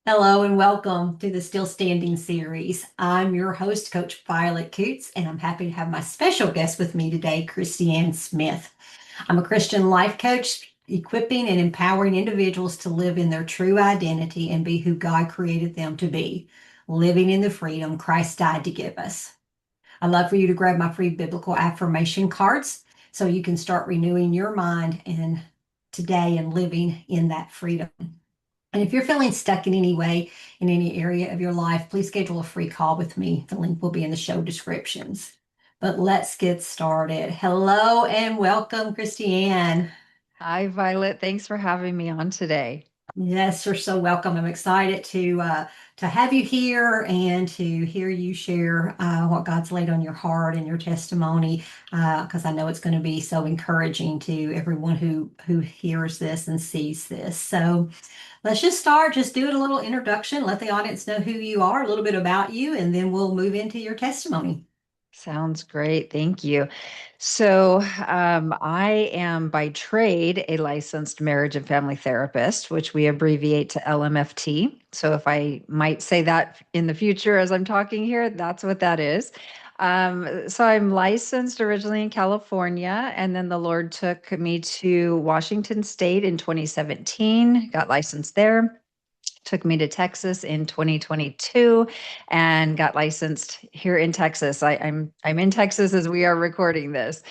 Hello and welcome to the Still Standing series. I'm your host, Coach Violet Coots, and I'm happy to have my special guest with me today, Kristiann Smith. I'm a Christian life coach, equipping and empowering individuals to live in their true identity and be who God created them to be, living in the freedom Christ died to give us. I'd love for you to grab my free biblical affirmation cards so you can start renewing your mind and today and living in that freedom. And if you're feeling stuck in any way in any area of your life, please schedule a free call with me. The link will be in the show descriptions. But let's get started. Hello and welcome, Kristiann. Hi, Violet. Thanks for having me on today. Yes, you're so welcome. I'm excited to have you here and to hear you share what God's laid on your heart and your testimony, because I know it's going to be so encouraging to everyone who hears this and sees this. So let's just start. Just do it a little introduction. Let the audience know who you are, a little bit about you, and then we'll move into your testimony. Sounds great. Thank you. I am by trade a licensed marriage and family therapist, which we abbreviate to LMFT. So, if I might say that in the future as I'm talking here, that's what that is. I'm licensed originally in California, and then the Lord took me to Washington State in 2017, got licensed there. Took me to Texas in 2022 and got licensed here in Texas. I'm in Texas as we are recording this,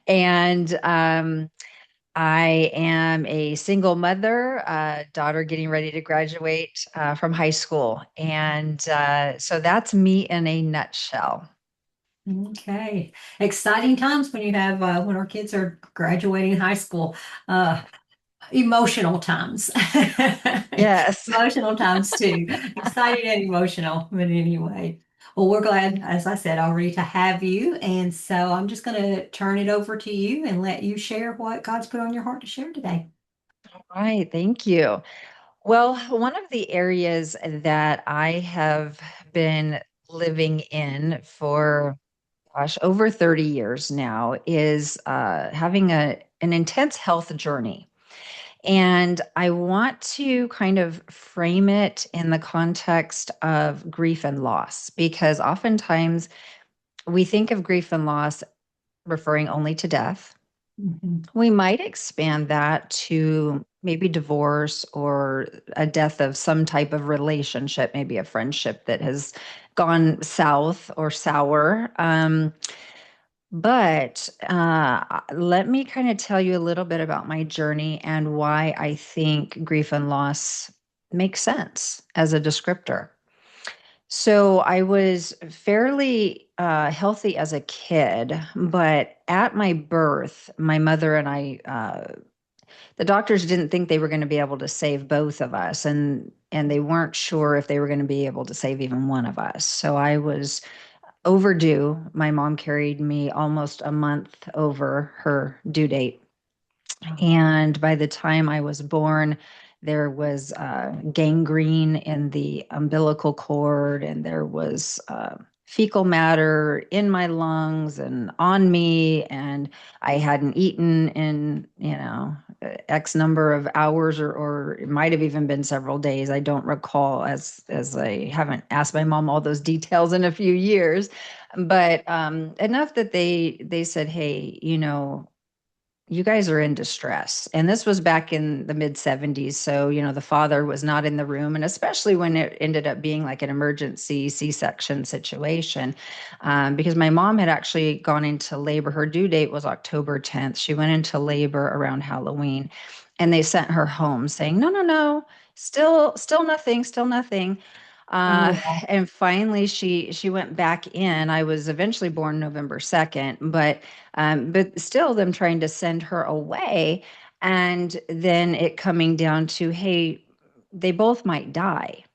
and I am a single mother, daughter getting ready to graduate from high school, and so that's me in a nutshell. Okay. Exciting times when you have when our kids are graduating high school. Uh, Emotional times. Yes. Emotional times too. Exciting and emotional, but anyway. Well, we're glad, as I said already, to have you. And so I'm just going to turn it over to you and let you share what God's put on your heart to share today. All right. Thank you. Well, one of the areas that I have been living in for over 30 years now is having an intense health journey. And I want to kind of frame it in the context of grief and loss, because oftentimes we think of grief and loss referring only to death. Mhm. We might expand that to maybe divorce or a death of some type of relationship, maybe a friendship that has gone south or sour. But let me kind of tell you a little bit about my journey and why I think grief and loss makes sense as a descriptor. So I was fairly healthy as a kid, but at my birth, my mother and the doctors didn't think they were going to be able to save both of us, and they weren't sure if they were going to be able to save even one of us. So I was overdue. My mom carried me almost a month over her due date. And by the time I was born, there was gangrene in the umbilical cord, and there was fecal matter in my lungs and on me. And I hadn't eaten in, X number of hours, or it might have even been several days. I don't recall, as I haven't asked my mom all those details in a few years, but enough that they said, "Hey, you guys are in distress." And this was back in the mid 70s. So, the father was not in the room. And especially when it ended up being like an emergency C-section situation, because my mom had actually gone into labor. Her due date was October 10th. She went into labor around Halloween, and they sent her home saying, no, no, no, still nothing, still nothing. Uh, Oh, and finally she went back in. I was eventually born November 2nd, but still them trying to send her away, and then it coming down to, hey, they both might die.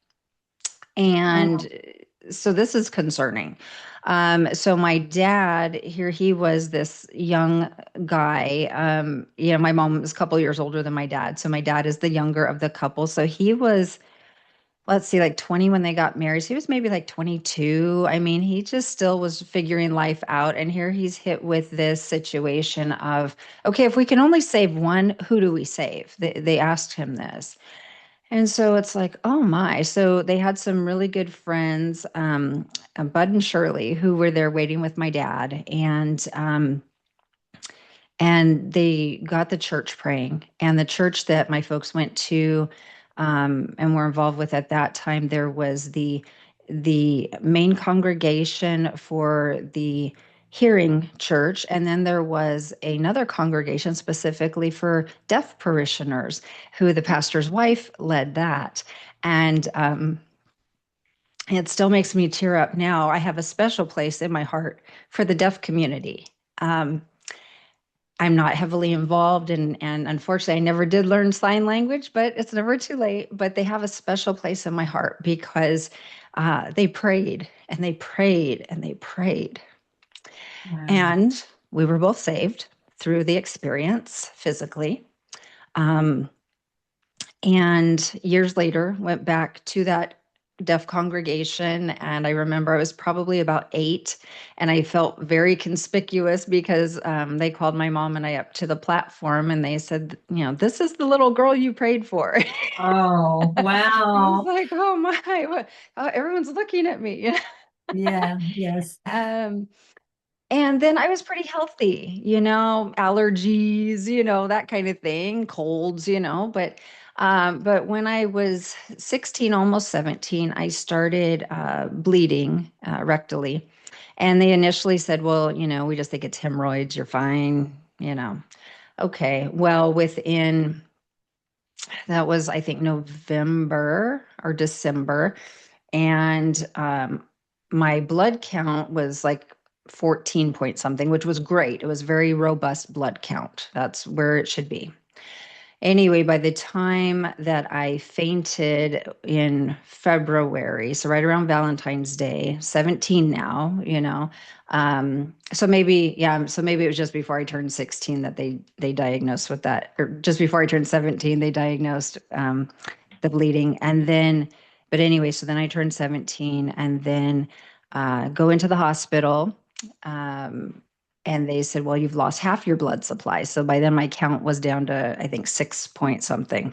wow. And so this is concerning. So my dad here, he was this young guy. My mom was a couple years older than my dad. So my dad is the younger of the couple. So he was, let's see, like 20 when they got married. So he was maybe like 22. I mean, he just still was figuring life out. And here he's hit with this situation of, okay, if we can only save one, who do we save? They asked him this. And so it's like, oh my. So they had some really good friends, Bud and Shirley, who were there waiting with my dad. And they got the church praying. And the church that my folks went to and were involved with at that time, there was the main congregation for the hearing church, and then there was another congregation specifically for deaf parishioners, who the pastor's wife led that. And it still makes me tear up now. I have a special place in my heart for the deaf community. Um, I'm not heavily involved, and unfortunately, I never did learn sign language, but it's never too late. But they have a special place in my heart because they prayed and they prayed and they prayed. Wow. And we were both saved through the experience physically. Um, and years later, went back to that deaf congregation. And I remember I was probably about 8, and I felt very conspicuous because they called my mom and I up to the platform, and they said, this is the little girl you prayed for. Oh, I was wow. like, oh my, everyone's looking at me. Yeah, yes. um, and then I was pretty healthy, allergies, that kind of thing, colds, but when I was 16, almost 17, I started bleeding rectally. And they initially said, well, we just think it's hemorrhoids, you're fine. Okay. Well, that was, I think, November or December. And my blood count was like 14 point something, which was great. It was very robust blood count. That's where it should be. Anyway, by the time that I fainted in February, so right around Valentine's Day, 17 now, so maybe, yeah, so maybe it was just before I turned 16 that they diagnosed with that, or just before I turned 17, they diagnosed the bleeding. And then, but anyway, so then I turned 17 and then go into the hospital. Um, and they said, well, you've lost half your blood supply. So by then my count was down to, I think, 6 point something.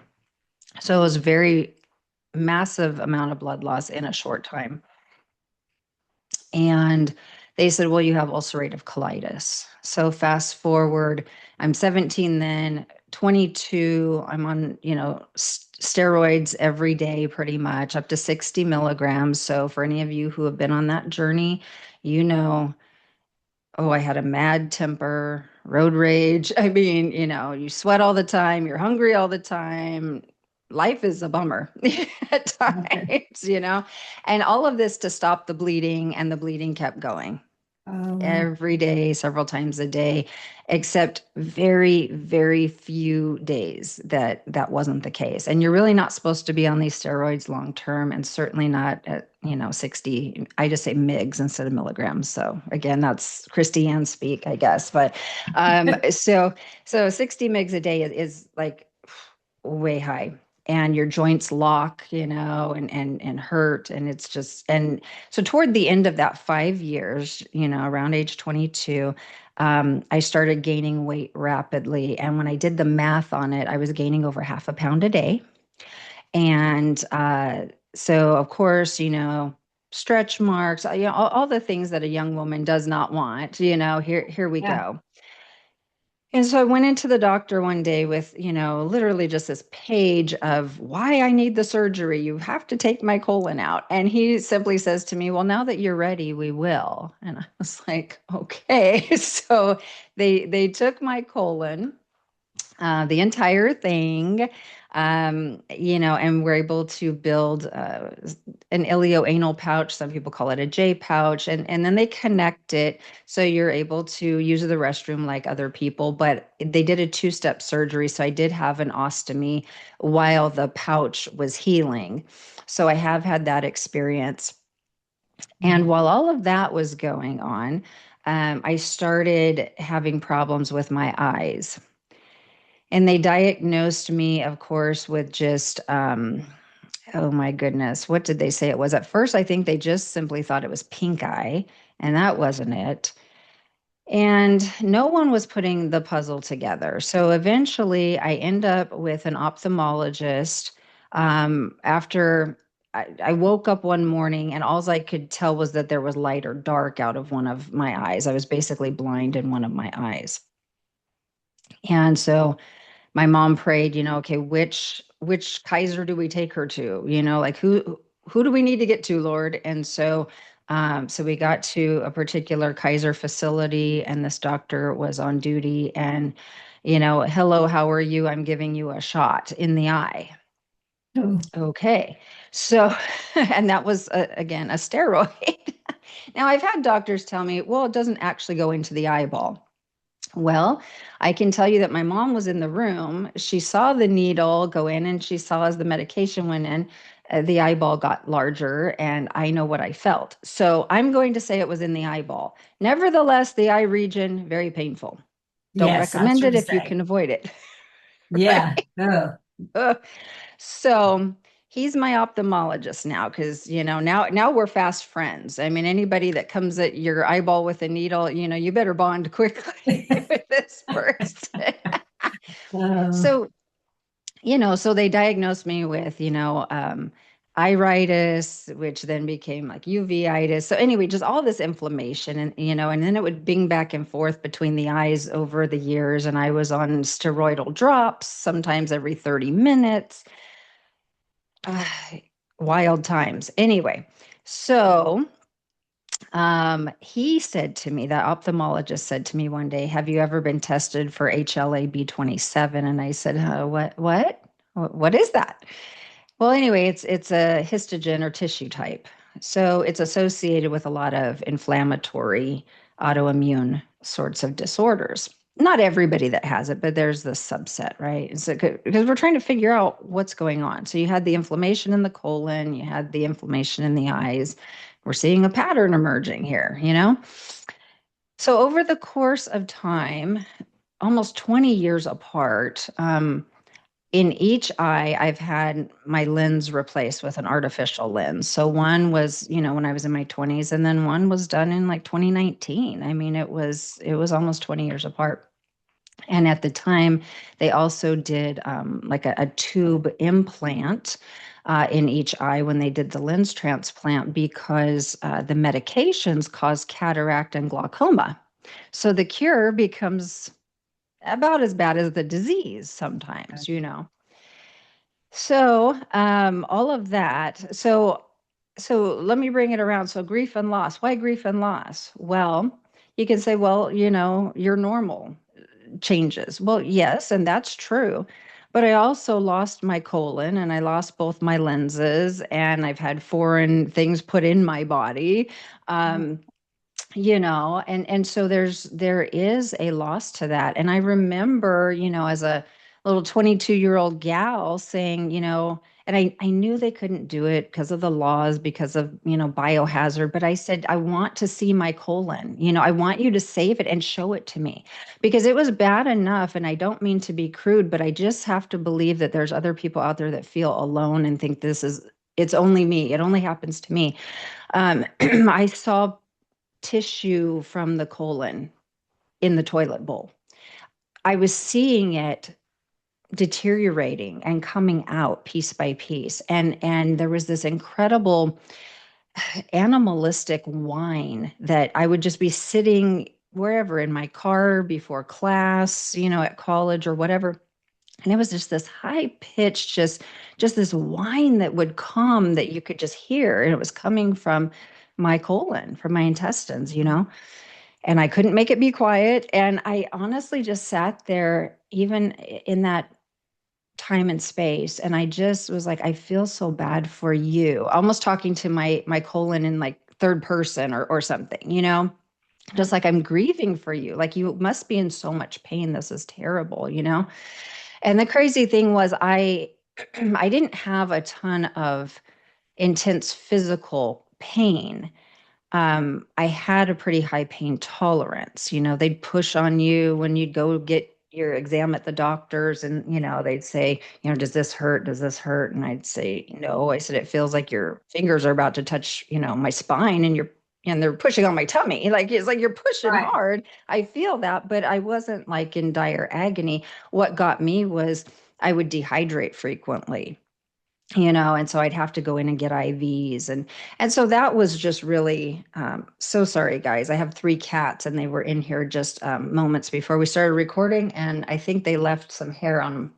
So it was very massive amount of blood loss in a short time. And they said, well, you have ulcerative colitis. So fast forward, I'm 17 then, 22, I'm on, steroids every day, pretty much up to 60 milligrams. So for any of you who have been on that journey, you know, oh, I had a mad temper, road rage. I mean, you sweat all the time, you're hungry all the time. Life is a bummer at Okay. times. And all of this to stop the bleeding, and the bleeding kept going Oh, every day, several times a day, except very, very few days that wasn't the case. And you're really not supposed to be on these steroids long term, and certainly not at 60. I just say mgs instead of milligrams. So again, that's Kristiann speak, I guess. But so 60 mgs a day is like way high, and your joints lock, and hurt, and it's just. And so toward the end of that 5 years, around age 22, I started gaining weight rapidly, and when I did the math on it, I was gaining over half a pound a day. And so of course, stretch marks, all the things that a young woman does not want, here we yeah. go. And so I went into the doctor one day with, literally just this page of why I need the surgery. You have to take my colon out. And he simply says to me, well, now that you're ready, we will. And I was like, okay. So they took my colon, the entire thing, and we're able to build an ilioanal pouch. Some people call it a J pouch, and then they connect it so you're able to use the restroom like other people. But they did a 2-step surgery, so I did have an ostomy while the pouch was healing. So I have had that experience. And while all of that was going on, I started having problems with my eyes. And they diagnosed me, of course, with just, oh my goodness, what did they say it was? At first, I think they just simply thought it was pink eye, and that wasn't it. And no one was putting the puzzle together. So eventually, I end up with an ophthalmologist After I woke up one morning and all I could tell was that there was light or dark out of one of my eyes. I was basically blind in one of my eyes. And so my mom prayed, okay, which Kaiser do we take her to? Like who do we need to get to, Lord? And so we got to a particular Kaiser facility, and this doctor was on duty, and hello, how are you? I'm giving you a shot in the eye. Oh, Okay. So, and that was again a steroid. Now, I've had doctors tell me, well, it doesn't actually go into the eyeball. Well, I can tell you that my mom was in the room. She saw the needle go in, and she saw as the medication went in, the eyeball got larger, and I know what I felt. So I'm going to say it was in the eyeball. Nevertheless, the eye region, very painful. Don't yes, I was recommend going it to if you say. can avoid it. Yeah. Right? Oh, Ugh. So he's my ophthalmologist now because now we're fast friends. I mean, anybody that comes at your eyeball with a needle, you better bond quickly with this person. oh, So so they diagnosed me with iritis, which then became like uveitis. So anyway, just all this inflammation, and and then it would bing back and forth between the eyes over the years, and I was on steroidal drops sometimes every 30 minutes. Ah, wild times. Anyway, so he said to me, that ophthalmologist said to me one day, "Have you ever been tested for HLA-B27?" And I said, what is that?" Well, anyway, it's a histogen or tissue type. So it's associated with a lot of inflammatory autoimmune sorts of disorders. Not everybody that has it, but there's this subset, right? So, because we're trying to figure out what's going on. So you had the inflammation in the colon, you had the inflammation in the eyes. We're seeing a pattern emerging here. So over the course of time, almost 20 years apart, in each eye, I've had my lens replaced with an artificial lens. So one was, when I was in my 20s, and then one was done in like 2019. I mean, it was almost 20 years apart. And at the time, they also did like a tube implant in each eye when they did the lens transplant because the medications cause cataract and glaucoma. So the cure becomes about as bad as the disease sometimes. So, all of that. So let me bring it around. So grief and loss. Why grief and loss? Well, you can say, well, you're normal changes. Well, yes, and that's true. But I also lost my colon and I lost both my lenses and I've had foreign things put in my body. Um, and so there is a loss to that. And I remember, as a little 22-year-old gal saying, and I knew they couldn't do it because of the laws, because of biohazard, but I said, I want to see my colon. I want you to save it and show it to me, because it was bad enough. And I don't mean to be crude, but I just have to believe that there's other people out there that feel alone and think it's only me, it only happens to me. I saw tissue from the colon in the toilet bowl. I was seeing it deteriorating and coming out piece by piece. And there was this incredible animalistic whine that I would just be sitting wherever, in my car before class, at college or whatever. And it was just this high pitched, just this whine that would come that you could just hear. And it was coming from my colon, from my intestines. And I couldn't make it be quiet. And I honestly just sat there, even in that time and space. And I just was like, I feel so bad for you, almost talking to my colon in like third person or something. Just like, I'm grieving for you. Like, you must be in so much pain. This is terrible. And the crazy thing was I didn't have a ton of intense physical pain. I had a pretty high pain tolerance. They'd push on you when you'd go get your exam at the doctor's, and they'd say, does this hurt? Does this hurt? And I'd say, no. I said, it feels like your fingers are about to touch, my spine, and they're pushing on my tummy. Like, it's like you're pushing right. hard. I feel that, but I wasn't like in dire agony. What got me was I would dehydrate frequently. And so I'd have to go in and get IVs, and so that was just really so sorry, guys. I have 3 cats, and they were in here just moments before we started recording, and I think they left some hair on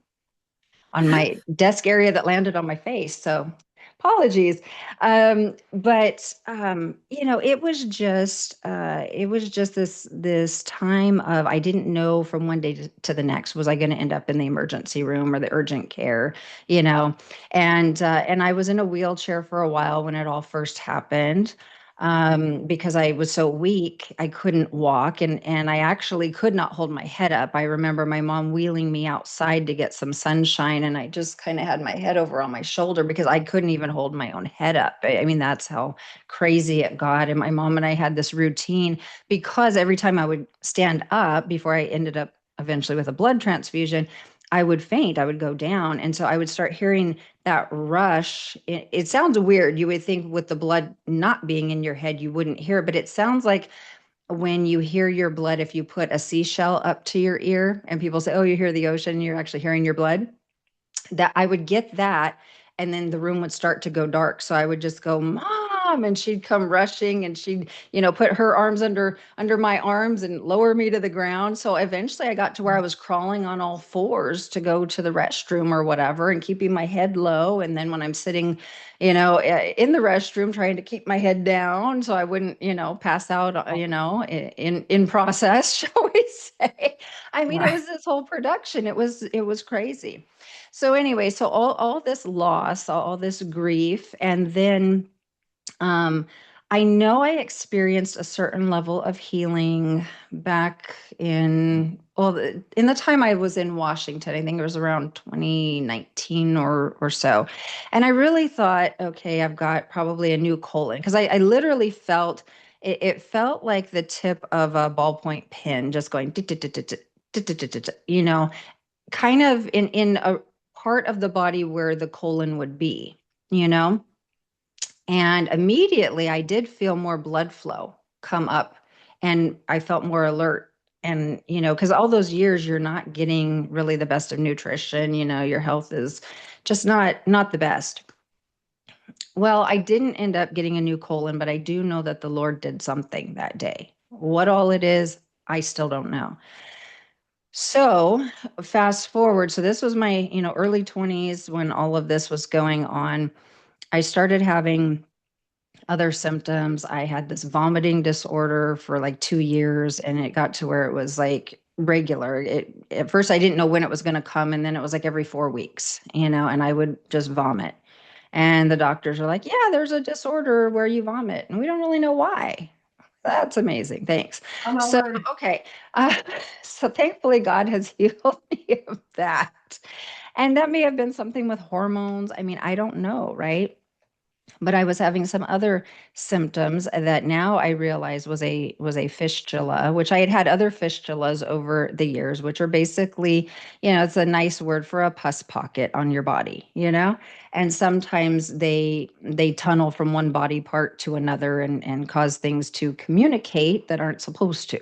my desk area that landed on my face. So apologies. But it was just this time of, I didn't know from one day to the next, was I going to end up in the emergency room or the urgent care, you know, and I was in a wheelchair for a while when it all first happened. Because I was so weak, I couldn't walk, and I actually could not hold my head up. I remember my mom wheeling me outside to get some sunshine, and I just kind of had my head over on my shoulder because I couldn't even hold my own head up. I mean, that's how crazy it got. And my mom and I had this routine, because every time I would stand up before I ended up eventually with a blood transfusion, I would faint, I would go down. And so I would start hearing that rush. It sounds weird. You would think with the blood not being in your head, you wouldn't hear it, but it sounds like when you hear your blood, if you put a seashell up to your ear and people say, oh, you hear the ocean, you're actually hearing your blood. That I would get that, and then the room would start to go dark, so I would just go, mom, and she'd come rushing, and she'd put her arms under my arms and lower me to the ground. So eventually I got to where I was crawling on all fours to go to the restroom or whatever, and keeping my head low. And then when I'm sitting in the restroom, trying to keep my head down so I wouldn't pass out, in process, shall we say. I mean, it Right. was this whole production. It was crazy. So anyway, so all this loss, all this grief, and then um, I know I experienced a certain level of healing back in the time I was in Washington. I think it was around 2019 or so, and I really thought, okay, I've got probably a new colon, because I literally felt it felt like the tip of a ballpoint pen just going, kind of in a part of the body where the colon would be, you know? And immediately I did feel more blood flow come up, and I felt more alert. And, because all those years you're not getting really the best of nutrition, your health is just not the best. Well, I didn't end up getting a new colon, but I do know that the Lord did something that day. What all it is, I still don't know. So fast forward. So this was my, early 20s when all of this was going on. I started having other symptoms. I had this vomiting disorder for like 2 years, and it got to where it was like regular. At first I didn't know when it was going to come, and then it was like every 4 weeks, and I would just vomit. And the doctors are like, yeah, there's a disorder where you vomit, and we don't really know why. That's amazing. Thanks. Oh my So, word. okay. Uh, so thankfully, God has healed me of that. And that may have been something with hormones. I mean, I don't know, right? But I was having some other symptoms that now I realize was a fistula, which I had other fistulas over the years, which are basically, it's a nice word for a pus pocket on your body. And sometimes they tunnel from one body part to another, and cause things to communicate that aren't supposed to.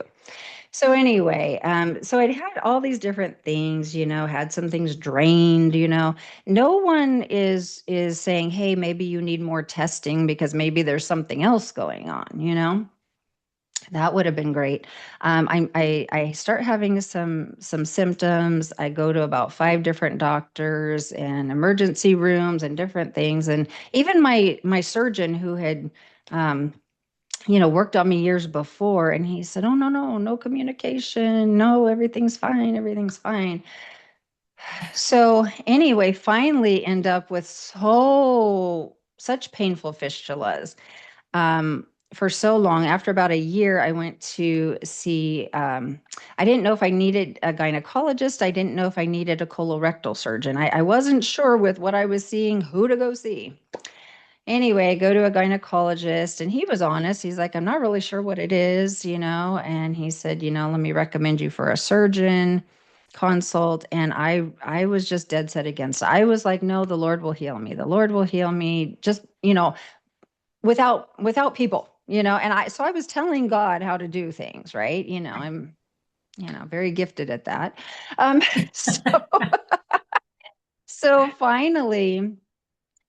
So anyway, so I'd had all these different things, had some things drained. No one is saying, hey, maybe you need more testing because maybe there's something else going on. That would have been great. I start having some symptoms. I go to about 5 different doctors and emergency rooms and different things, and even my surgeon who had worked on me years before. And he said, oh, no, no, no communication. No, everything's fine. Everything's fine. So anyway, finally end up with such painful fistulas. For so long, after about a year, I went to see, I didn't know if I needed a gynecologist. I didn't know if I needed a colorectal surgeon. I wasn't sure with what I was seeing, who to go see. Anyway, go to a gynecologist, and he was honest. He's like, I'm not really sure what it is. And he said, let me recommend you for a surgeon consult. And I was just dead set against it. I was like, no, the Lord will heal me. The Lord will heal me, just, without people. And I was telling God how to do things, right? I'm, very gifted at that. Um, so, so finally,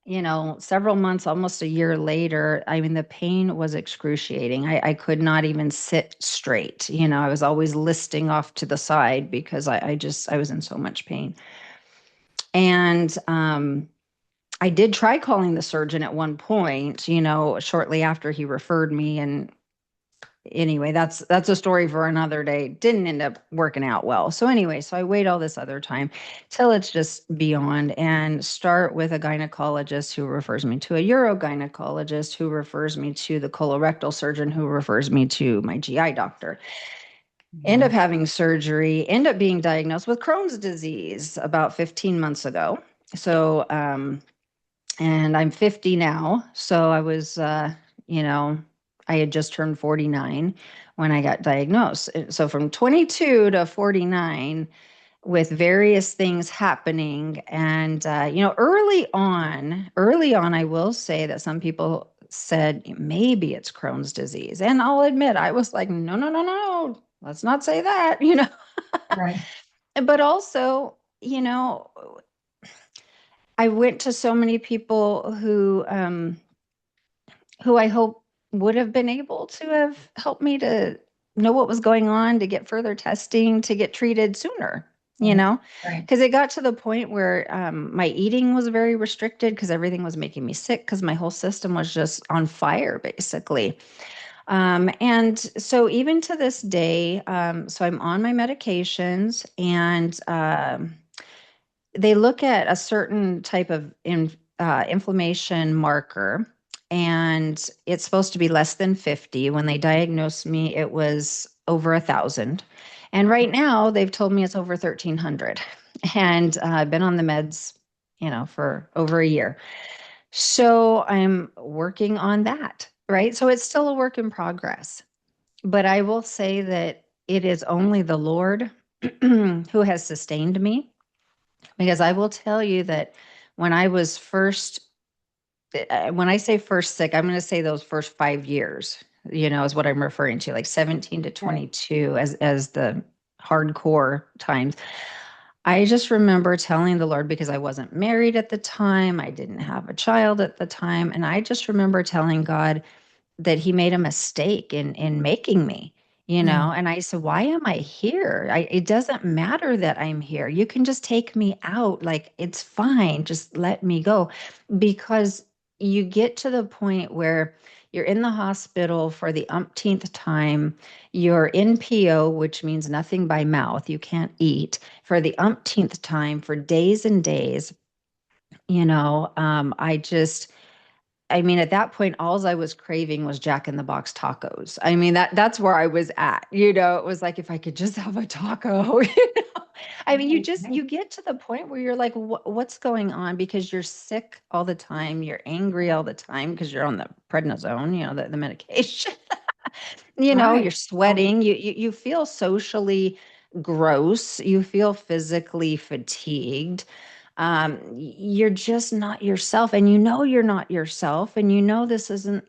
several months, almost a year later, I mean, the pain was excruciating. I could not even sit straight. I was always listing off to the side because I was in so much pain. And I did try calling the surgeon at one point, shortly after he referred me. And anyway, that's a story for another day. Didn't end up working out well. So anyway, so I wait all this other time till it's just beyond, and start with a gynecologist who refers me to a urogynecologist who refers me to the colorectal surgeon who refers me to my GI doctor. End up Yeah. having surgery, end up being diagnosed with Crohn's disease about 15 months ago. So and I'm 50 now. So you know, I had just turned 49 when I got diagnosed. So from 22 to 49, with various things happening. And, early on, I will say that some people said maybe it's Crohn's disease. And I'll admit, I was like, no, no, no, no, let's not say that. Right. But also, I went to so many people who I hope would have been able to have helped me to know what was going on, to get further testing, to get treated sooner, you Right. know, Right. because it got to the point where my eating was very restricted because everything was making me sick because my whole system was just on fire, basically. And so even to this day, so I'm on my medications, and they look at a certain type of inflammation marker, and it's supposed to be less than 50. When they diagnosed me, it was over 1,000. And right now, they've told me it's over 1,300. And I've been on the meds, for over a year. So I'm working on that, right? So it's still a work in progress. But I will say that it is only the Lord who has sustained me, because I will tell you that when I was first, when I say first sick, I'm going to say those first 5 years, is what I'm referring to, like 17 to Right. 22 as the hardcore times. I just remember telling the Lord, because I wasn't married at the time, I didn't have a child at the time. And I just remember telling God that he made a mistake in making me, Mm. and I said, why am I here? It doesn't matter that I'm here. You can just take me out. Like, it's fine. Just let me go. Because you get to the point where you're in the hospital for the umpteenth time. You're in PO, which means nothing by mouth. You can't eat for the umpteenth time for days and days. I mean, at that point, all I was craving was Jack in the Box tacos. I mean, that's where I was at. It was like, if I could just have a taco. I mean, Right. you get to the point where you're like, what's going on? Because you're sick all the time, you're angry all the time because you're on the prednisone, the medication. You're Right. Right. sweating. You feel socially gross. You feel physically fatigued. You're just not yourself, and you're not yourself, and this isn't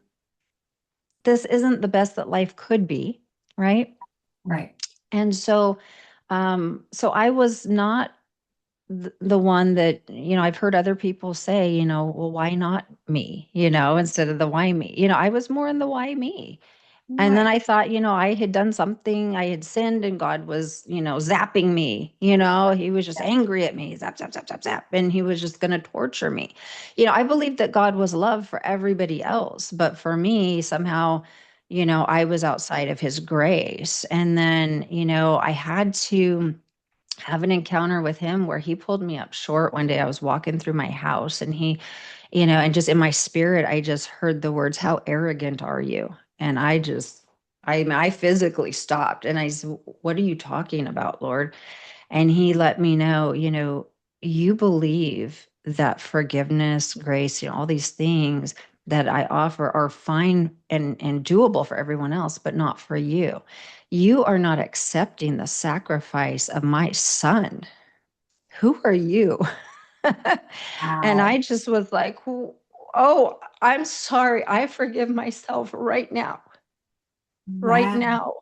the best that life could be, right? Right. And so I was not the one that, I've heard other people say, well, why not me, instead of the why me. I was more in the why me. And then Right. I thought, I had done something, I had sinned, and God was, zapping me. He was just angry at me, zap, zap, zap, zap, zap. And he was just going to torture me. I believed that God was love for everybody else. But for me, somehow, I was outside of his grace. And then, I had to have an encounter with him where he pulled me up short one day. I was walking through my house, and and just in my spirit, I just heard the words, "How arrogant are you?" And I physically stopped, and I said, "What are you talking about, Lord?" And he let me know, you believe that forgiveness, grace, all these things that I offer are fine and doable for everyone else, but not for you. You are not accepting the sacrifice of my son. Who are you? And I Wow. just was like, oh, I'm sorry. I forgive myself right now, right Wow. now.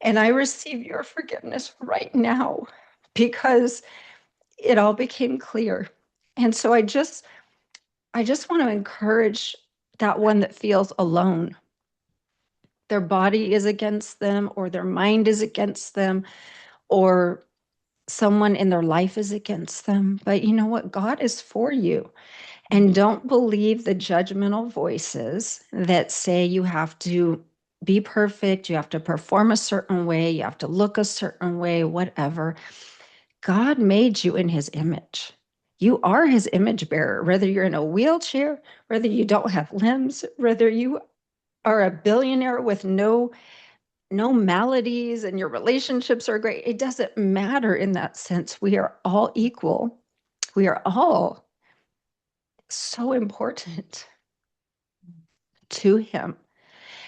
And I receive your forgiveness right now, because it all became clear. And so I just I just want to encourage that one that feels alone. Their body is against them, or their mind is against them, or someone in their life is against them. But you know what? God is for you. And don't believe the judgmental voices that say you have to be perfect, you have to perform a certain way, you have to look a certain way, whatever. God made you in his image. You are his image bearer, whether you're in a wheelchair, whether you don't have limbs, whether you are a billionaire with no maladies and your relationships are great. It doesn't matter in that sense. We are all equal. We are all so important to him.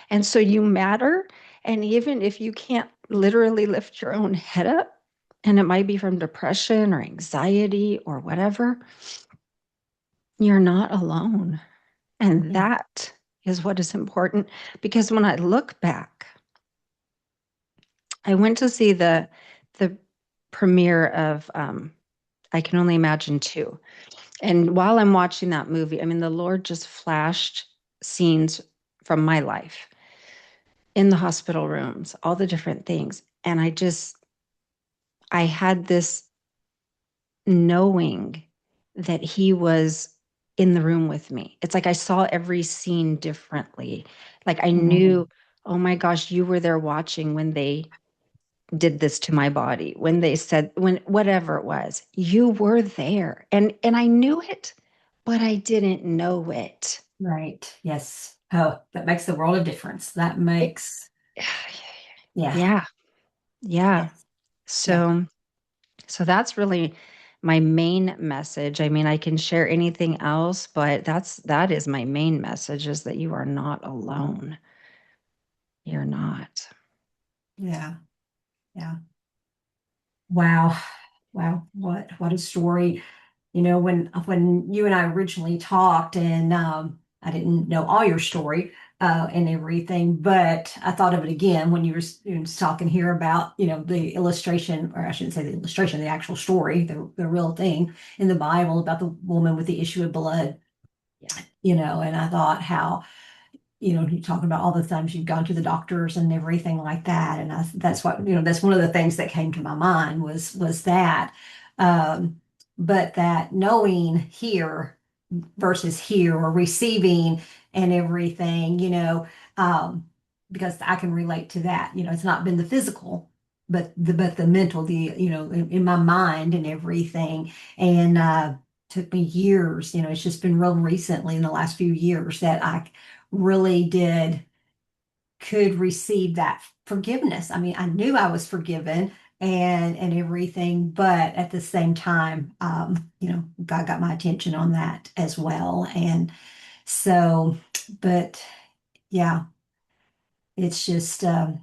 And so you matter. And even if you can't literally lift your own head up, and it might be from depression or anxiety or whatever, you're not alone. And Yeah. that is what is important. Because when I look back, I went to see the premiere of I Can Only Imagine 2. And while I'm watching that movie, I mean, the Lord just flashed scenes from my life in the hospital rooms, all the different things. And I had this knowing that he was in the room with me. It's like I saw every scene differently. Like I Mhm. knew, oh my gosh, you were there watching when they did this to my body, when they said, when whatever it was, you were there. And I knew it, but I didn't know it. Right. Yes. Oh, that makes the world of difference. That It- makes, yeah. yeah, yeah. Yes. Yeah. So So that's really my main message. I mean, I can share anything else, but that is my main message is that you are not alone. You're not. Yeah. Yeah. Wow. Wow. What a story. When you and I originally talked, and I didn't know all your story and everything, but I thought of it again when you were talking here about, the illustration, or I shouldn't say the illustration, the actual story, the real thing in the Bible about the woman with the issue of blood, Yeah. and I thought how, you talking about all the times you've gone to the doctors and everything like that. And that's what, that's one of the things that came to my mind was that. Um, but that knowing here versus here, or receiving and everything, um, because I can relate to that. It's not been the physical, but the mental, in my mind and everything. And took me years. It's just been real recently in the last few years that I really could receive that forgiveness. I mean, I knew I was forgiven and everything, but at the same time, God got my attention on that as well. And so, but yeah, it's just and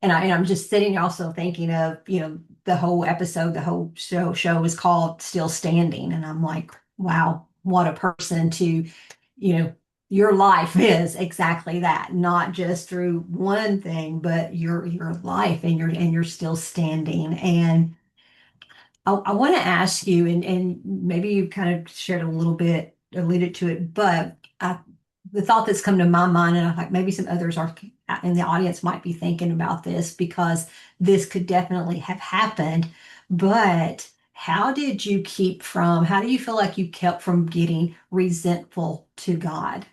I'm just sitting also thinking of, the whole episode, the whole show is called Still Standing. And I'm like, wow, what a person to, you know, your life is exactly that, not just through one thing, but your life, and you're still standing. And I want to ask you, and maybe you kind of shared a little bit, alluded to it, but the thought that's come to my mind, and I think maybe some others are in the audience might be thinking about this, because this could definitely have happened. But how do you feel like you kept from getting resentful to God?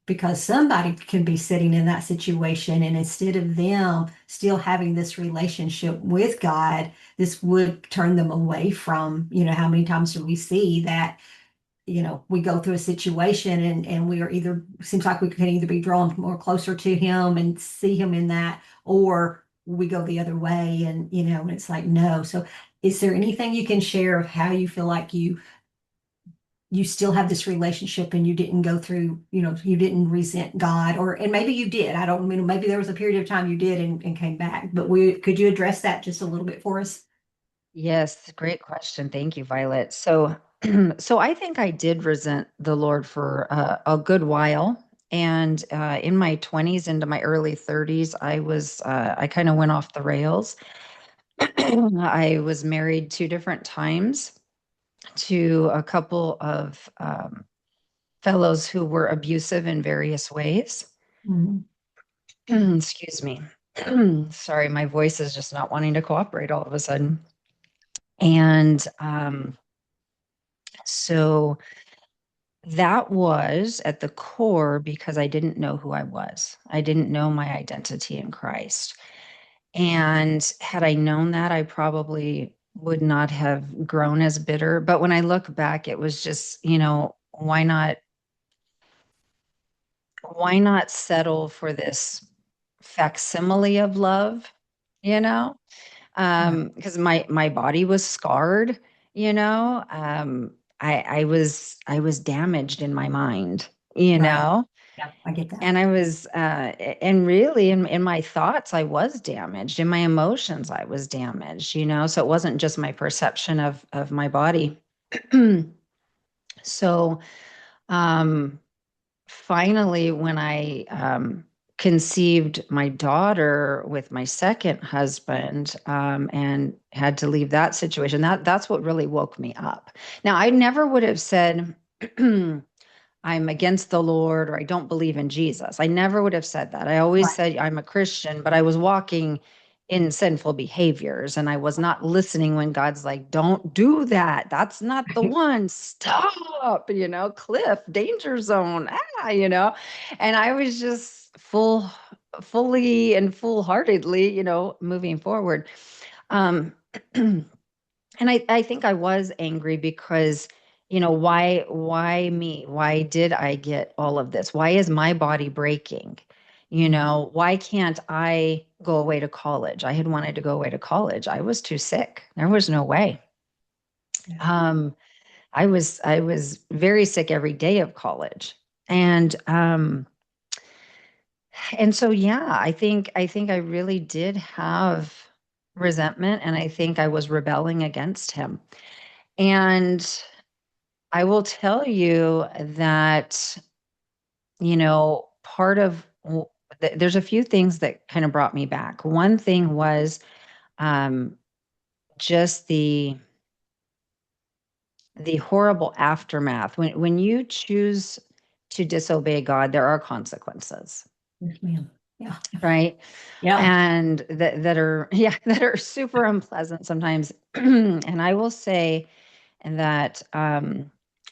Because somebody can be sitting in that situation, and instead of them still having this relationship with God, this would turn them away from, how many times do we see that, we go through a situation, and we are either, seems like we can either be drawn more closer to him and see him in that, or we go the other way, and it's like, no. So is there anything you can share of how you feel like you still have this relationship, and you didn't go through, you didn't resent God, and maybe you did. I don't mean, maybe there was a period of time you did and came back, but could you address that just a little bit for us? Yes, great question. Thank you, Violet. So, so I think I did resent the Lord for a good while. And in my 20s into my early 30s, I kind of went off the rails. I was married two different times to a couple of fellows who were abusive in various ways. Mhm. Excuse me. Sorry, my voice is just not wanting to cooperate all of a sudden. And so that was at the core because I didn't know who I was. I didn't know my identity in Christ. And had I known that, I probably would not have grown as bitter. But when I look back, it was just, why not settle for this facsimile of love, you know? Yeah. Because my body was scarred, you know. I was damaged in my mind, you Right. know. Yeah, I get that. And I was, and really in my thoughts, I was damaged. In my emotions, I was damaged, you know. So it wasn't just my perception of my body. So, um, finally, when I conceived my daughter with my second husband, and had to leave that situation, that's what really woke me up. Now, I never would have said, I'm against the Lord or I don't believe in Jesus. I never would have said that. I always Right. said I'm a Christian, but I was walking in sinful behaviors and I was not listening when God's like, don't do that. That's not the one. Stop, cliff, danger zone. And I was just fully and full heartedly, moving forward. Um, and I think I was angry because, why me? Why did I get all of this? Why is my body breaking? Mhm. Why can't I go away to college? I had wanted to go away to college. I was too sick. There was no way. Yeah. Um, I was very sick every day of college. And so yeah, I think I really did have resentment and I think I was rebelling against him. And I will tell you that, part of there's a few things that kind of brought me back. One thing was um, just the horrible aftermath. When you choose to disobey God, there are consequences, Yes, ma'am. Yeah. right? Yeah. And that are yeah, that are super unpleasant sometimes. And I will say that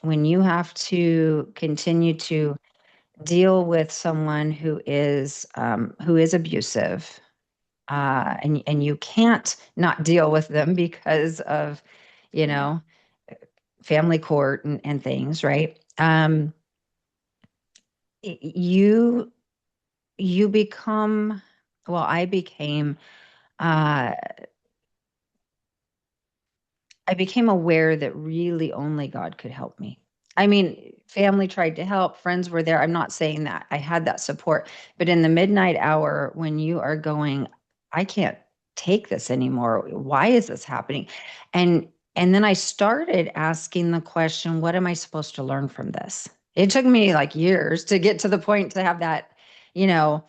when you have to continue to deal with someone who is abusive, and you can't not deal with them because of you know family court and things, right? You become, well, uh I became aware that really only God could help me. I mean, family tried to help, friends were there. I'm not saying that. I had that support. But in the midnight hour, when you are going, I can't take this anymore. Why is this happening? And and then I started asking the question, what am I supposed to learn from this? It took me like years to get to the point to have that, you know,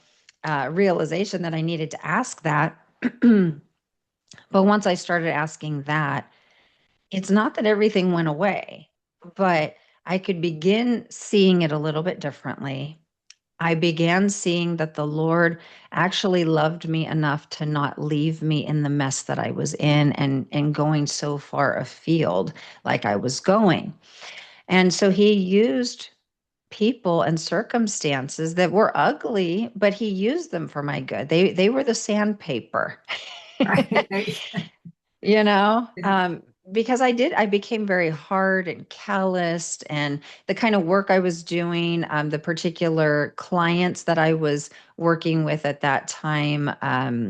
realization that I needed to ask that. But once I started asking that, it's not that everything went away, but I could begin seeing it a little bit differently. I began seeing that the Lord actually loved me enough to not leave me in the mess that I was in and going so far afield like I was going. And so he used people and circumstances that were ugly, but he used them for my good. They were the sandpaper. Right. you know because I became very hard and calloused, and the kind of work I was doing, the particular clients that I was working with at that time,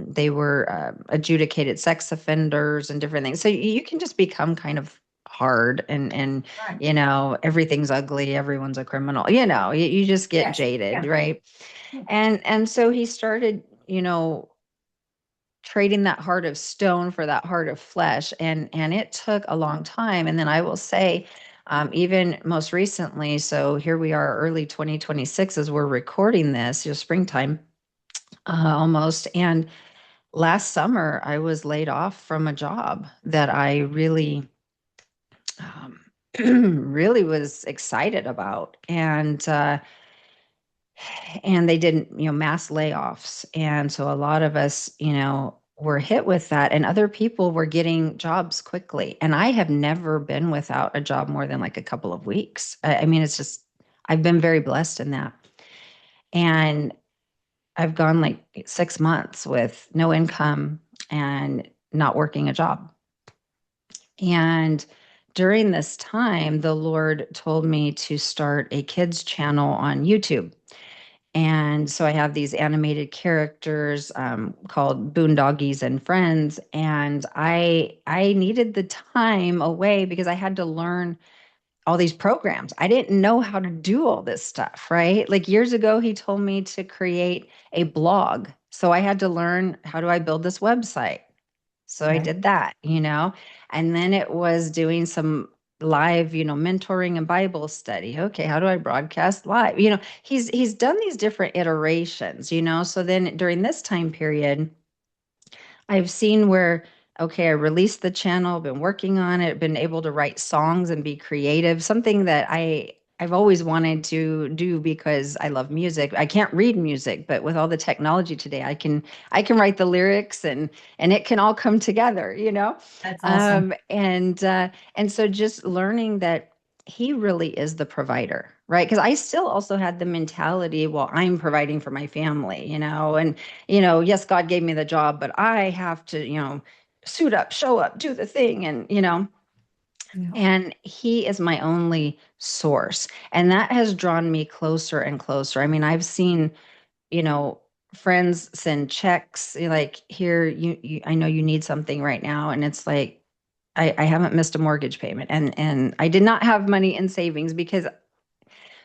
they were adjudicated sex offenders and different things, so you can just become kind of hard and Right. everything's ugly, everyone's a criminal, you just get Yes. jaded, Yeah. right? And so he started trading that heart of stone for that heart of flesh, and it took a long time. And then I will say, even most recently, so here we are, early 2026 as we're recording this, springtime, almost. And last summer I was laid off from a job that I really really was excited about. And they did, mass layoffs. And so a lot of us, were hit with that, and other people were getting jobs quickly. And I have never been without a job more than like a couple of weeks. I mean, it's just, I've been very blessed in that. And I've gone like 6 months with no income and not working a job. And during this time, the Lord told me to start a kids channel on YouTube. And so I have these animated characters called Boondoggies and Friends, and I needed the time away because I had to learn all these programs. I didn't know how to do all this stuff, right? Like years ago, he told me to create a blog. So I had to learn, how do I build this website? So I Right. did that, and then it was doing some live, mentoring and Bible study. Okay, how do I broadcast live? He's done these different iterations, So then during this time period, I've seen where, okay, I released the channel, been working on it, been able to write songs and be creative, something that I've always wanted to do because I love music. I can't read music, but with all the technology today, I can write the lyrics, and it can all come together, That's awesome. And so just learning that he really is the provider, right? Because I still also had the mentality, well, I'm providing for my family, and yes, God gave me the job, but I have to, suit up, show up, do the thing. Yeah. And he is my only source. And that has drawn me closer and closer. I mean, I've seen, you know, friends send checks like, here, I know you need something right now. And it's like, I haven't missed a mortgage payment. And I did not have money in savings because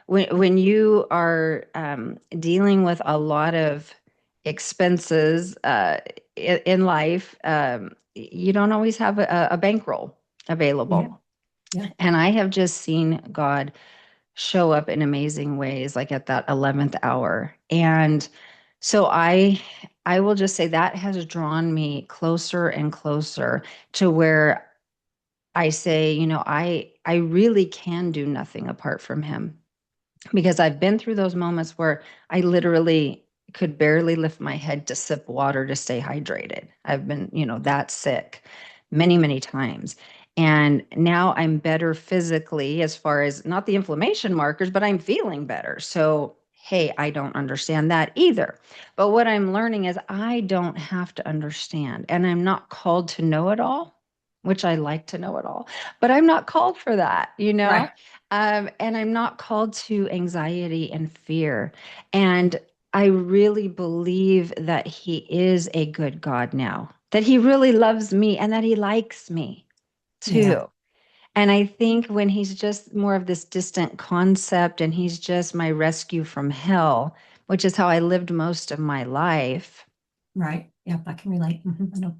when you are dealing with a lot of expenses in life, you don't always have a bankroll Yeah. available. Yeah. And I have just seen God show up in amazing ways, like at that 11th hour. And so I will just say that has drawn me closer and closer to where I say, I really can do nothing apart from him, because I've been through those moments where I literally could barely lift my head to sip water to stay hydrated. I've been, that sick many, many times. And now I'm better physically, as far as not the inflammation markers, but I'm feeling better. So, hey, I don't understand that either. But what I'm learning is I don't have to understand, and I'm not called to know it all, which I like to know it all, but I'm not called for that, Right. and I'm not called to anxiety and fear. And I really believe that he is a good God now, that he really loves me and that he likes me Yeah. too. And I think when he's just more of this distant concept and he's just my rescue from hell, which is how I lived most of my life. Right. Yeah. I can relate. I know.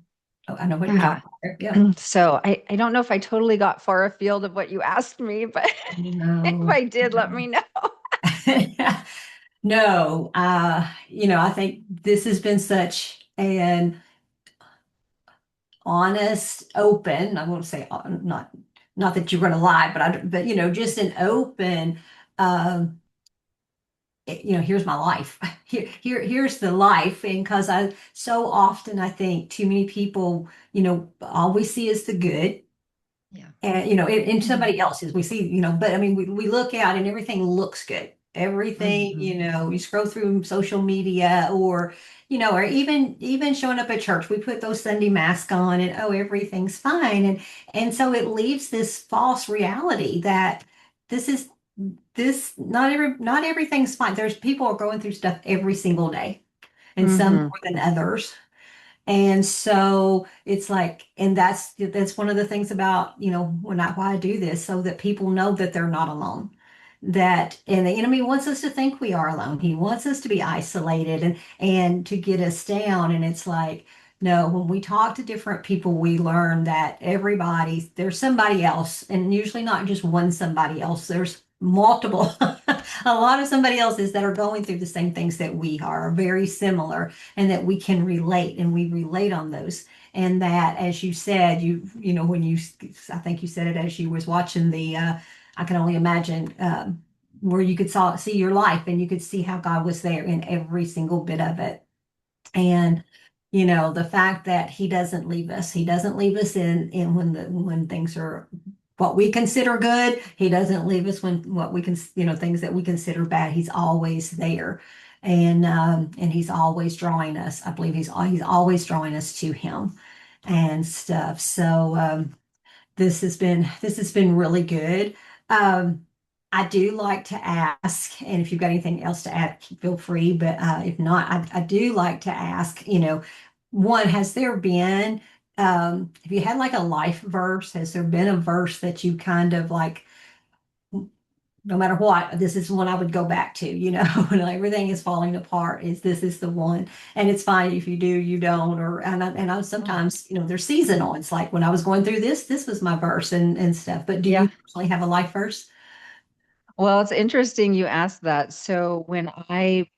Oh, I know what you're Yeah. talking about. Yeah. So I don't know if I totally got far afield of what you asked me, but if No. I did, let me know. No. I think this has been such an honest, open, I won't say not that you're going to lie, but just an open, um, here's my life. Here's the life. And because I so often I think too many people, all we see is the good. Yeah. And in somebody else's, we see, but I mean, we look out and everything looks good. Everything, Hmm. you scroll through social media, or even showing up at church, we put those Sunday masks on and oh, everything's fine. And so it leaves this false reality that this is not everything's fine. There's people are going through stuff every single day, and some Hmm. more than others. And so it's like, and that's one of the things about, why I do this, so that people know that they're not alone. And the enemy wants us to think we are alone. He wants us to be isolated and to get us down. And it's like, no, when we talk to different people, we learn that there's somebody else, and usually not just one somebody else. There's multiple, a lot of somebody else's that are going through the same things that we are very similar, and that we can relate, and we relate on those. And that, as you said, when I think you said it as you was watching I can only imagine, where you could see your life and you could see how God was there in every single bit of it. And the fact that he doesn't leave us in when things are what we consider good. He doesn't leave us when what we can, things that we consider bad. He's always there. And he's always drawing us. I believe he's always drawing us to him and stuff. So this has been really good. Um, I do like to ask, and if you've got anything else to add, feel free. But if not, I do like to ask. One, has there been, if you had like a life verse, has there been a verse that you kind of like, no matter what, this is one I would go back to, when everything is falling apart, this is the one. And it's fine if you do, you don't, and I Mm. sometimes, they're seasonal. It's like when I was going through this was my verse and stuff. But do you Yeah. actually have a life verse? Well, it's interesting you asked that. So when I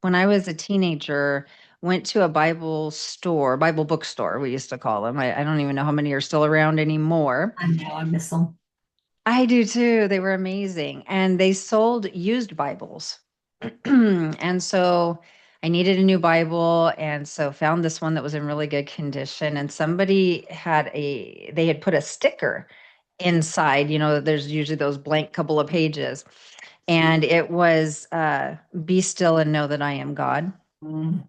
was a teenager, went to a Bible store, Bible bookstore, we used to call them. I don't even know how many are still around anymore. I know I miss them. I do too. They were amazing. And they sold used Bibles. And so I needed a new Bible. And so found this one that was in really good condition. And they had put a sticker inside, there's usually those blank couple of pages. And it was, be still and know that I am God. Mm.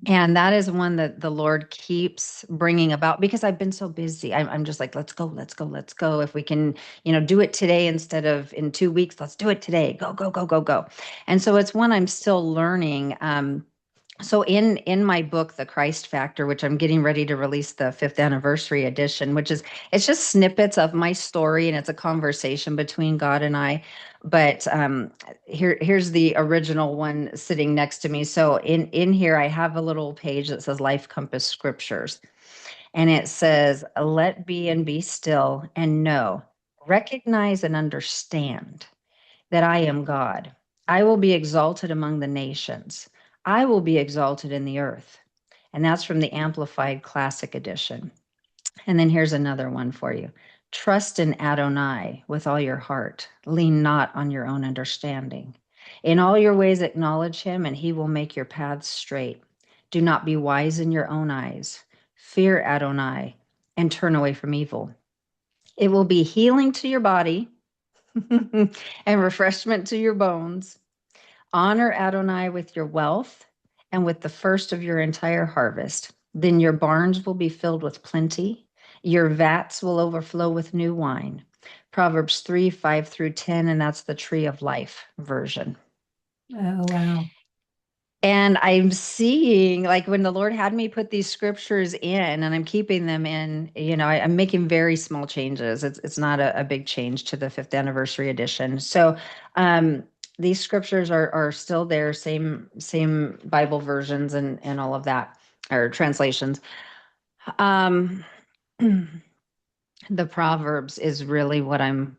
And that is one that the Lord keeps bringing about because I've been so busy. I'm just like, let's go, let's go, let's go. If we can, do it today instead of in 2 weeks, let's do it today. Go, go, go, go, go. And so it's one I'm still learning. So in my book, The Christ Factor, which I'm getting ready to release the 5th anniversary edition, which is it's just snippets of my story and it's a conversation between God and I. But here's the original one sitting next to me. So in here I have a little page that says Life Compass Scriptures, and it says, "Let be and be still and know, recognize and understand that I am God. I will be exalted among the nations. I will be exalted in the earth." And that's from the Amplified Classic Edition. And then here's another one for you. "Trust in Adonai with all your heart. Lean not on your own understanding. In all your ways acknowledge him, and he will make your paths straight. Do not be wise in your own eyes. Fear Adonai and turn away from evil. It will be healing to your body and refreshment to your bones. Honor Adonai with your wealth and with the first of your entire harvest. Then your barns will be filled with plenty. Your vats will overflow with new wine." Proverbs 3, 5 through 10, and that's the Tree of Life version. Oh, wow. And I'm seeing, like, when the Lord had me put these scriptures in, and I'm keeping them in, I'm making very small changes. It's not a big change to the 5th anniversary edition. So these scriptures are still there, same Bible versions and all of that, or translations. Um, the Proverbs is really what I'm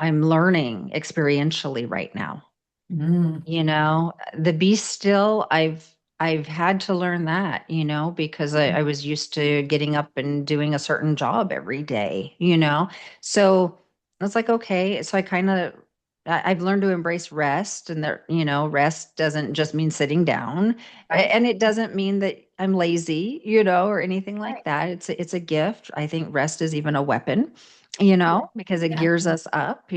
learning experientially right now. Mm. The be still, I've had to learn that, because I was used to getting up and doing a certain job every day. So it's like, okay, so I've learned to embrace rest, and that, rest doesn't just mean sitting down, Right. and it doesn't mean that I'm lazy, or anything like Right. that. It's a gift. I think rest is even a weapon, because it Yeah. gears us up,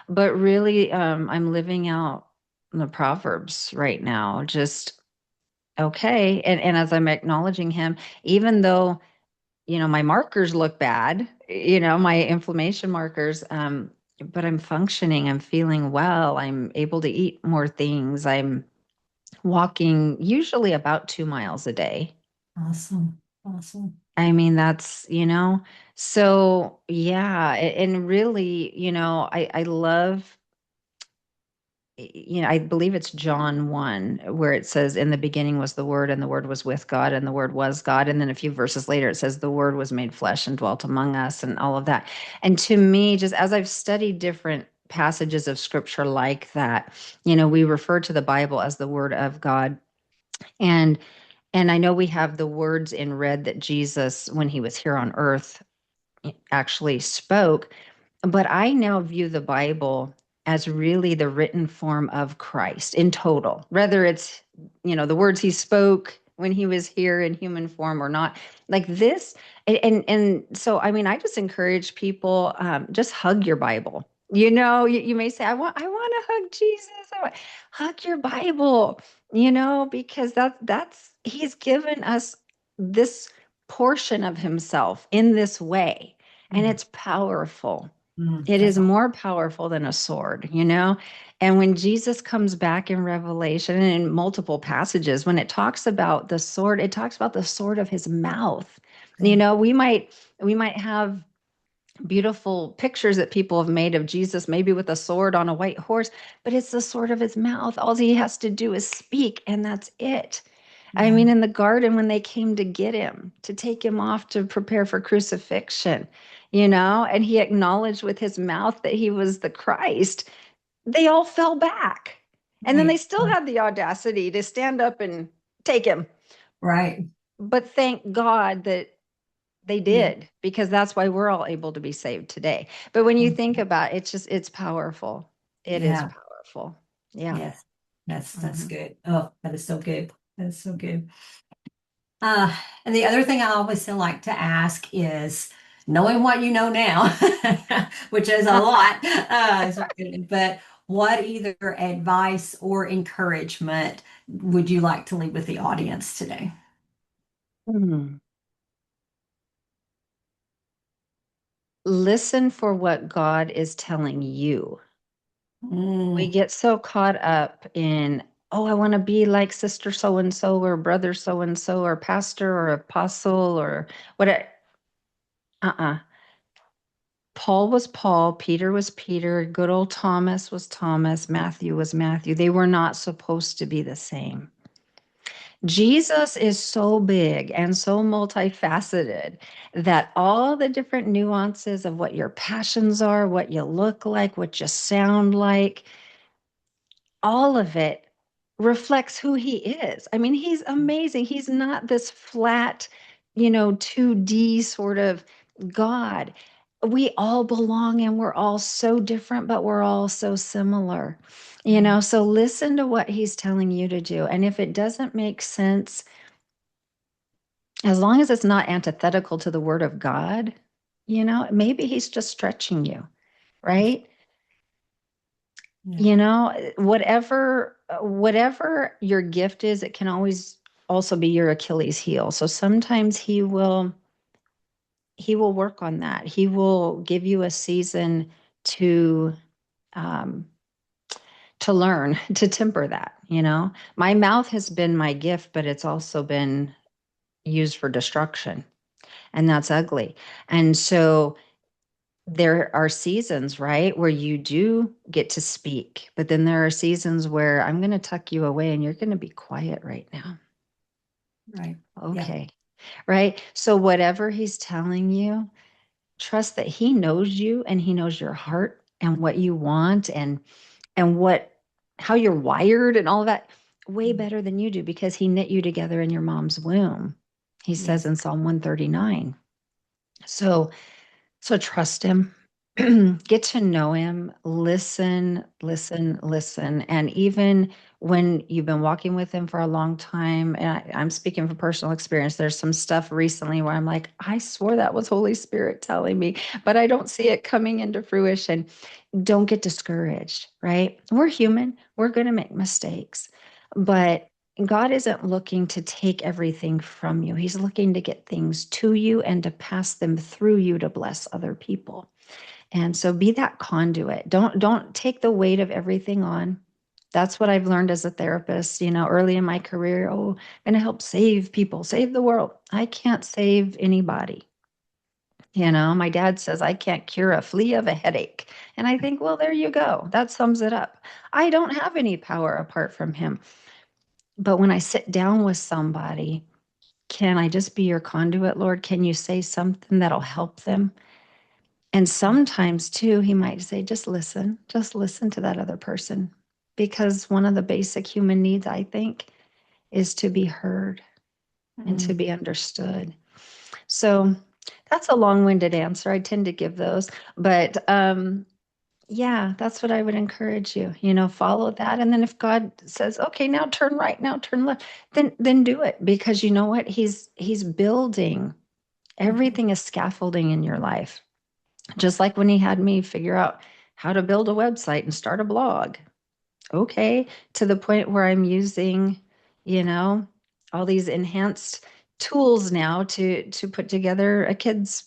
but really, I'm living out the Proverbs right now. Just okay. And as I'm acknowledging him, even though, my markers look bad, my inflammation markers, but I'm functioning, I'm feeling well, I'm able to eat more things. I'm walking usually about 2 miles a day. Awesome. Awesome. I mean, so yeah. And really, I love, I believe it's John 1, where it says, "In the beginning was the Word, and the Word was with God, and the Word was God." And then a few verses later, it says, "The Word was made flesh and dwelt among us," and all of that. And to me, just as I've studied different passages of scripture like that, we refer to the Bible as the Word of God. And And I know we have the words in red that Jesus, when he was here on earth, actually spoke. But I now view the Bible as really the written form of Christ in total, whether it's, the words he spoke when he was here in human form or not. Like this. And so, I mean, I just encourage people, just hug your Bible. You may say, I want to hug Jesus. Hug your Bible, because that's he's given us this portion of himself in this way, and Mm, it's powerful. mm, It that's is all. more powerful than a sword. And when Jesus comes back in Revelation and in multiple passages, when it talks about the sword, it talks about the sword of his mouth. Yeah. We might have beautiful pictures that people have made of Jesus, maybe with a sword on a white horse, but it's the sword of his mouth. All he has to do is speak, and that's it. I Yeah. mean, in the garden, when they came to get him, to take him off to prepare for crucifixion, and he acknowledged with his mouth that he was the Christ, they all fell back. And then they Right. still had the audacity to stand up and take him. Right. But thank God that they Yeah. did, because that's why we're all able to be saved today. But when you think about it, it's powerful. It is Yeah. powerful. Yeah. Yes. That's Hmm. good. Oh, that is so good. That is so good. Uh, and the other thing I always like to ask is, knowing what you know now, which is a lot, but what either advice or encouragement would you like to leave with the audience today? Hmm. Listen for what God is telling you. We Mm, get so caught up in, oh, I want to be like sister so and so, or brother so and so, or pastor, or apostle, or what. Uh-uh. Paul was Paul, Peter was Peter, good old Thomas was Thomas, Matthew was Matthew. They were not supposed to be the same. Jesus is so big and so multifaceted that all the different nuances of what your passions are, what you look like, what you sound like, all of it reflects who he is. I mean, he's amazing. He's not this flat, 2D sort of God. We all belong and we're all so different, but we're all so similar. right, So listen to what he's telling you to do. And if it doesn't make sense, as long as it's not antithetical to the word of God, maybe he's just stretching you, right? yeah, Whatever your gift is, it can always also be your Achilles heel. So sometimes he will work on that. He will give you a season to um, to learn to temper that. My mouth has been my gift, but it's also been used for destruction, and that's ugly. And so there are seasons, right, where you do get to speak, but then there are seasons where I'm going to tuck you away and you're going to be quiet right now. right. Yeah, Okay. Right. So, whatever he's telling you, trust that he knows you and he knows your heart and what you want and how you're wired and all of that way better than you do, because he knit you together in your mom's womb. He says yes, in Psalm 139. So trust him, get to know him, listen, listen, listen. And even when you've been walking with him for a long time, and I'm speaking from personal experience, there's some stuff recently where I'm like, I swore that was Holy Spirit telling me, but I don't see it coming into fruition. Don't get discouraged, right? We're human, we're going to make mistakes, but God isn't looking to take everything from you. He's looking to get things to you and to pass them through you to bless other people. And so be that conduit. Don't take the weight of everything on. That's what I've learned as a therapist, early in my career. Oh, I'm going to help save people, save the world. I can't save anybody. My dad says I can't cure a flea of a headache. And I think, well, there you go. That sums it up. I don't have any power apart from him. But when I sit down with somebody, can I just be your conduit, Lord? Can you say something that'll help them? And sometimes, too, he might say, just listen to that other person. Because one of the basic human needs, I think, is to be heard. and to Mm, be understood. So that's a long-winded answer. I tend to give those, but yeah, that's what I would encourage you. Follow that, and then if God says, "Okay, now turn right, now turn left," then do it, because you know what? He's building. mhm, Everything is scaffolding in your life. Just like when he had me figure out how to build a website and start a blog. Okay, to the point where I'm using, you know, all these enhanced tools now to put together a kid's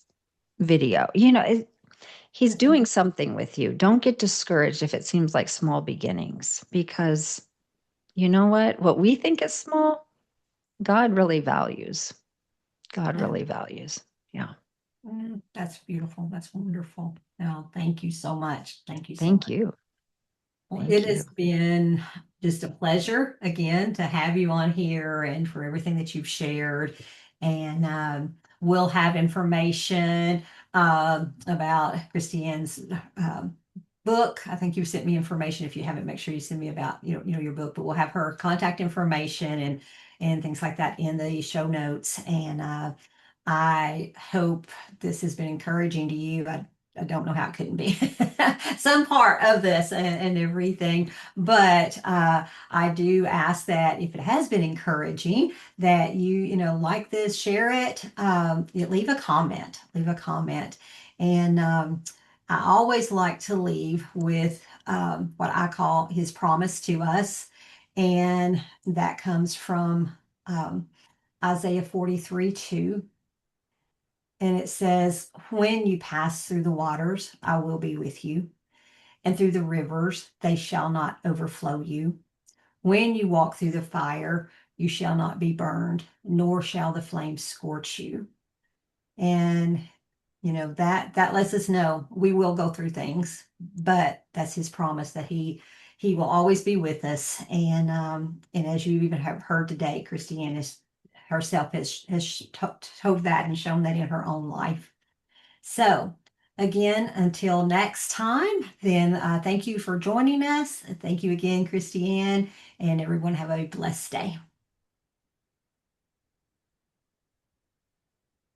video. He's mhm. doing something with you. Don't get discouraged if it seems like small beginnings, because you know what? What we think is small, God really values. God Yeah. really values. Yeah. That's beautiful. That's wonderful. No, thank you so much. Thank you so Thank much. you. Well, it Thank you. has been just a pleasure again to have you on here and for everything that you've shared. And we'll have information about Kristiann's book. I think you sent me information. If you haven't, make sure you send me about your book. But we'll have her contact information and things like that in the show notes. And I hope this has been encouraging to you. I don't know how it couldn't be some part of this and everything, but I do ask that if it has been encouraging, that like this, share it, leave a comment, and I always like to leave with what I call his promise to us, and that comes from Isaiah 43:2. And it says, "When you pass through the waters, I will be with you, and through the rivers, they shall not overflow you. When you walk through the fire, you shall not be burned, nor shall the flames scorch you." And that lets us know we will go through things, but that's his promise that he will always be with us. And as you even have heard today, Kristiann is herself has told that and shown that in her own life. So, again, until next time, then thank you for joining us. Thank you again, Kristiann, and everyone have a blessed day.